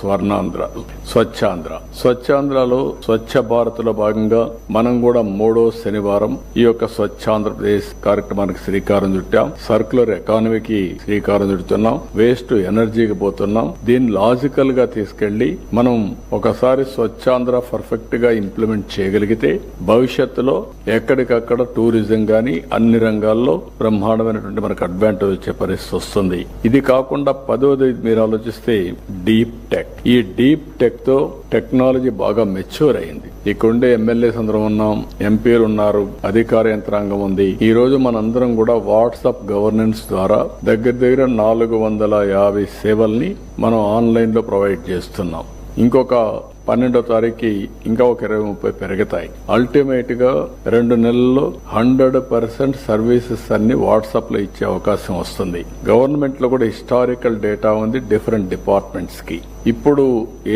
స్వర్ణాంధ్ర, స్వచ్ఛాంధ్రలో స్వచ్ఛ భారత్ లో భాగంగా మనం కూడా 3వ శనివారం ఈ యొక్క స్వచ్ఛాంధ్రప్రదేశ్ కార్యక్రమానికి శ్రీకారం చుట్టాం. సర్క్యులర్ ఎకానమీకి శ్రీకారం చుడుతున్నాం. వేస్ట్ ఎనర్జీకి పోతున్నాం. దీన్ని లాజికల్ గా తీసుకెళ్లి మనం ఒకసారి స్వచ్ఛాంధ్ర పర్ఫెక్ట్ గా ఇంప్లిమెంట్ చేయగలిగితే భవిష్యత్తులో ఎక్కడికక్కడ టూరిజం గాని అన్ని రంగాల్లో బ్రహ్మాండమైనటువంటి మనకు అడ్వాంటేజ్ వచ్చే పరిస్థితి వస్తుంది. ఇది కాకుండా 10వది మీరు ఆలోచిస్తే డీప్ టెక్. ఈ డీప్ టెక్ తో టెక్నాలజీ బాగా మెచ్యూర్ అయింది. ఇక్కడుండే ఎమ్మెల్యేస్ అందరం ఉన్నాం, ఎంపీలు ఉన్నారు, అధికార యంత్రాంగం ఉంది. ఈ రోజు మనందరం కూడా వాట్సాప్ గవర్నెన్స్ ద్వారా దగ్గర 450 సేవల్ని మనం ఆన్లైన్ లో ప్రొవైడ్ చేస్తున్నాం. ఇంకొక 12వ తారీఖు ఇంకా ఒక 20-30 పెరుగుతాయి. అల్టిమేట్ గా 2 నెలల్లో 100% సర్వీసెస్ అన్ని వాట్సాప్ లో ఇచ్చే అవకాశం వస్తుంది. గవర్నమెంట్ లో కూడా హిస్టారికల్ డేటా ఉంది డిఫరెంట్ డిపార్ట్మెంట్స్ కి. ఇప్పుడు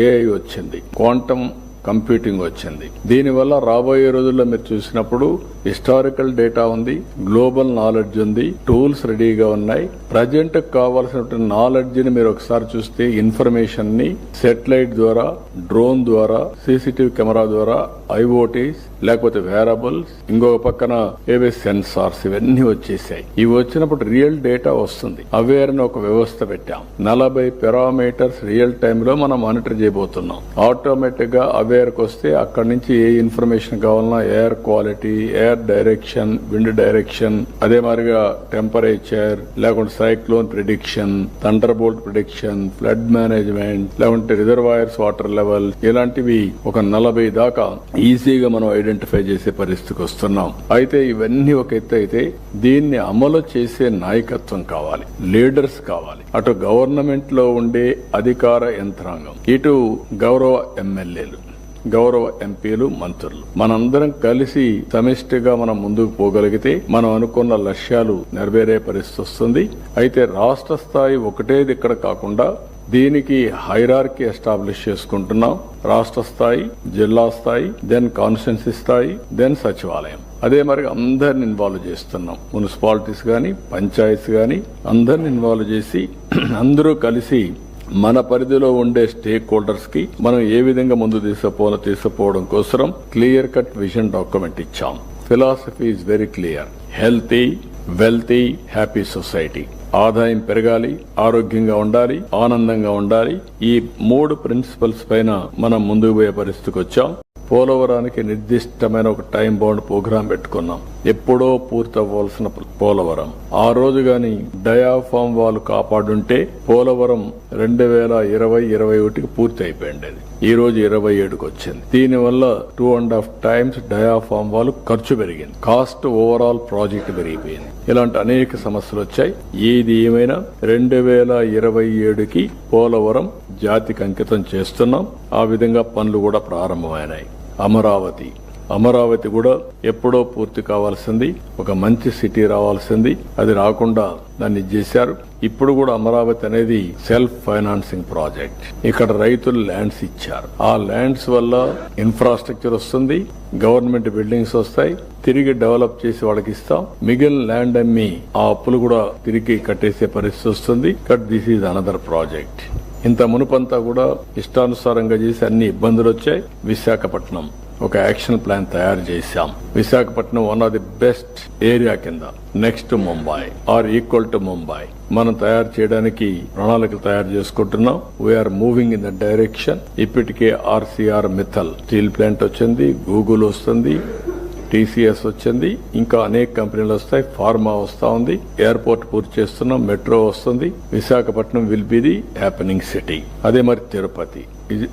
ఏఐ వచ్చింది, క్వాంటమ్ కంప్యూటింగ్ వచ్చింది. దీనివల్ల రాబోయే రోజుల్లో మీరు చూసినప్పుడు హిస్టారికల్ డేటా ఉంది, గ్లోబల్ నాలెడ్జ్ ఉంది, టూల్స్ రెడీగా ఉన్నాయి. ప్రజెంట్ కావాల్సినటువంటి నాలెడ్జ్ ని మీరు ఒకసారి చూస్తే ఇన్ఫర్మేషన్ ని శాటిలైట్ ద్వారా, డ్రోన్ ద్వారా, సీసీటీవీ కెమెరా ద్వారా, ఐఓటీస్ లేకపోతే వేరబుల్స్, ఇంకొక పక్కన ఏవే సెన్సార్స్, ఇవన్నీ వచ్చేసాయి. ఇవి వచ్చినప్పుడు రియల్ డేటా వస్తుంది. అవేర్ అని ఒక వ్యవస్థ పెట్టాం. 40 పారామీటర్స్ రియల్ టైమ్ లో మనం మానిటర్ చేయబోతున్నాం. ఆటోమేటిక్ గా అవేర్ కు వస్తే అక్కడి నుంచి ఏ ఇన్ఫర్మేషన్ కావాలన్నా air quality, air direction, wind direction, అదే మాదిరిగా టెంపరేచర్, లేకుంటే cyclone prediction, thunder bolt prediction, flood management, లేకుంటే రిజర్వాయర్స్ వాటర్ లెవెల్, ఇలాంటివి ఒక 40 దాకా ఈజీగా మనం ఐడెంటిఫై చేసే పరిస్థితికి వస్తున్నాం. అయితే ఇవన్నీ ఒక ఎత్తు అయితే దీన్ని అమలు చేసే నాయకత్వం కావాలి, లీడర్స్ కావాలి. అటు గవర్నమెంట్ లో ఉండే అధికార యంత్రాంగం, ఇటు గౌరవ ఎమ్మెల్యేలు, గౌరవ ఎంపీలు, మంత్రులు, మనందరం కలిసి సమిష్టిగా మనం ముందుకు పోగలిగితే మనం అనుకున్న లక్ష్యాలు నెరవేరే పరిస్థితి వస్తుంది. అయితే రాష్ట్ర స్థాయి ఒకటేది ఇక్కడ కాకుండా దీనికి హైరార్కీ ఎస్టాబ్లిష్ చేసుకుంటున్నాం. రాష్ట్ర స్థాయి, జిల్లా స్థాయి, దెన్ కాన్స్టిట్యున్సీ స్థాయి, దెన్ సచివాలయం. అదే మరి అందరిని ఇన్వాల్వ్ చేస్తున్నాం. మున్సిపాలిటీస్ గాని, పంచాయతీస్ గాని అందరిని ఇన్వాల్వ్ చేసి అందరూ కలిసి మన పరిధిలో ఉండే స్టేక్ హోల్డర్స్ కి మనం ఏ విధంగా ముందు తీసుకుపోవడం కోసం క్లియర్ కట్ విజన్ డాక్యుమెంట్ ఇచ్చాం. Philosophy is very clear. Healthy, wealthy, happy society. ఆదాయం పెరగాలి, ఆరోగ్యంగా ఉండాలి, ఆనందంగా ఉండాలి. ఈ 3 ప్రిన్సిపల్స్ పైన మనం ముందుకు పోయే పరిస్థితికి వచ్చాం. పోలవరానికి నిర్దిష్టమైన ఒక టైం బౌండ్ ప్రోగ్రాం పెట్టుకున్నాం. ఎప్పుడో పూర్తవ్వాల్సిన పోలవరం ఆ రోజు గాని డయాఫామ్ వాళ్ళు కాపాడుంటే పోలవరం 2020-21కి పూర్తి అయిపోయింది. ఈ రోజు 27కి వచ్చింది. దీనివల్ల 2.5 times డయాఫామ్ వాళ్ళు ఖర్చు పెరిగింది. కాస్ట్ ఓవరాల్ ప్రాజెక్ట్ పెరిగిపోయింది. ఇలాంటి అనేక సమస్యలు వచ్చాయి. ఏది ఏమైనా 2027కి పోలవరం జాతికి అంకితం చేస్తున్నాం. ఆ విధంగా పనులు కూడా ప్రారంభమైనాయి. అమరావతి కూడా ఎప్పుడో పూర్తి కావాల్సింది, ఒక మంచి సిటీ రావాల్సింది, అది రాకుండా దాన్ని చేశారు. ఇప్పుడు కూడా అమరావతి అనేది సెల్ఫ్ ఫైనాన్సింగ్ ప్రాజెక్ట్. ఇక్కడ రైతులు ల్యాండ్స్ ఇచ్చారు. ఆ ల్యాండ్స్ వల్ల ఇన్ఫ్రాస్ట్రక్చర్ వస్తుంది, గవర్నమెంట్ బిల్డింగ్స్ వస్తాయి, తిరిగి డెవలప్ చేసి వాళ్ళకి ఇస్తాం. మిగిలిన ల్యాండ్ అమ్మి ఆ అప్పులు కూడా తిరిగి కట్టేసే పరిస్థితి వస్తుంది. But this is another project. ఇంత మునుపంతా కూడా ఇష్టానుసారంగా చేసి అన్ని ఇబ్బందులు వచ్చాయి. విశాఖపట్నం ఒక యాక్షన్ ప్లాన్ తయారు చేశాం. Visakhapatnam one of the best area కింద next Mumbai or equal to Mumbai మనం తయారు చేయడానికి ప్రణాళికలు తయారు చేసుకుంటున్నాం. We're moving in the direction. ఇప్పటికే ఆర్సీఆర్ మిత్తల్ స్టీల్ ప్లాంట్ వచ్చింది, గూగుల్ వస్తుంది, టీసీఎస్ వచ్చింది, ఇంకా అనేక కంపెనీలు వస్తాయి, ఫార్మా వస్తా ఉంది, ఎయిర్పోర్ట్ పూర్తి చేస్తున్నాం, మెట్రో వస్తుంది. Visakhapatnam will be the happening city. అదే మరి Tirupati,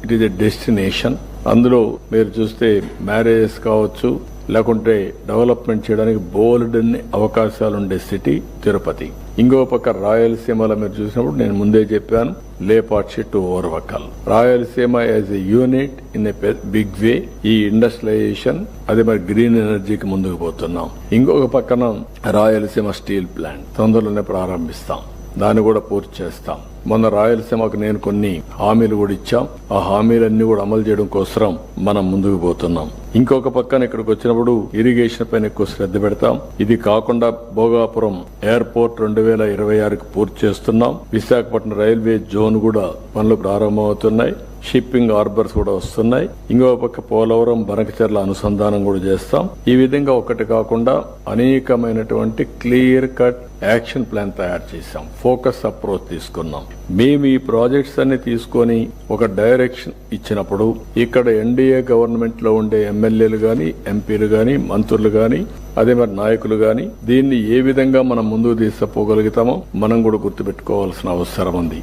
it is a destination. అందులో మీరు చూస్తే మ్యారేజెస్ కావచ్చు, లేకుంటే డెవలప్మెంట్ చేయడానికి బోల్డ్ అన్ని అవకాశాలుండే సిటీ తిరుపతి. ఇంకో పక్క రాయలసీమలో మీరు చూసినప్పుడు నేను ముందే చెప్పాను, Lepakshi to Orvakal. Rayalaseema as a unit in a big way ఈ ఇండస్ట్రియలైజేషన్ అదే మరి గ్రీన్ ఎనర్జీకి ముందుకు పోతున్నాం. ఇంకొక పక్కన రాయలసీమ స్టీల్ ప్లాంట్ తొందరలోనే ప్రారంభిస్తాం, దాన్ని కూడా పూర్తి చేస్తాం. మొన్న రాయలసీమకు నేను కొన్ని హామీలు కూడా ఇచ్చాం. ఆ హామీలన్నీ కూడా అమలు చేయడం కోసం మనం ముందుకు పోతున్నాం. ఇంకొక పక్కన ఇక్కడికి వచ్చినప్పుడు ఇరిగేషన్ పైన ఎక్కువ శ్రద్ధ పెడతాం. ఇది కాకుండా భోగాపురం ఎయిర్పోర్ట్ 2026కి పూర్తి చేస్తున్నాం. విశాఖపట్నం రైల్వే జోన్ కూడా పనులు ప్రారంభమవుతున్నాయి. షిప్పింగ్ హార్బర్స్ కూడా వస్తున్నాయి. ఇంకో పక్క పోలవరం బనకచెర్ల అనుసంధానం కూడా చేస్తాం. ఈ విధంగా ఒకటి కాకుండా అనేకమైనటువంటి క్లియర్ కట్ యాక్షన్ ప్లాన్ తయారు చేశాం. ఫోకస్ అప్రోచ్ తీసుకున్నాం. మేము ఈ ప్రాజెక్ట్స్ అన్ని తీసుకొని ఒక డైరెక్షన్ ఇచ్చినప్పుడు ఇక్కడ ఎన్డీఏ గవర్నమెంట్ లో ఉండే ఎమ్మెల్యేలు గాని, ఎంపీలు గాని, మంత్రులు గాని, అదే మరి నాయకులు గాని దీన్ని ఏ విధంగా మనం ముందుకు తీసుకుపోగలుగుతామో మనం కూడా గుర్తుపెట్టుకోవాల్సిన అవసరం ఉంది.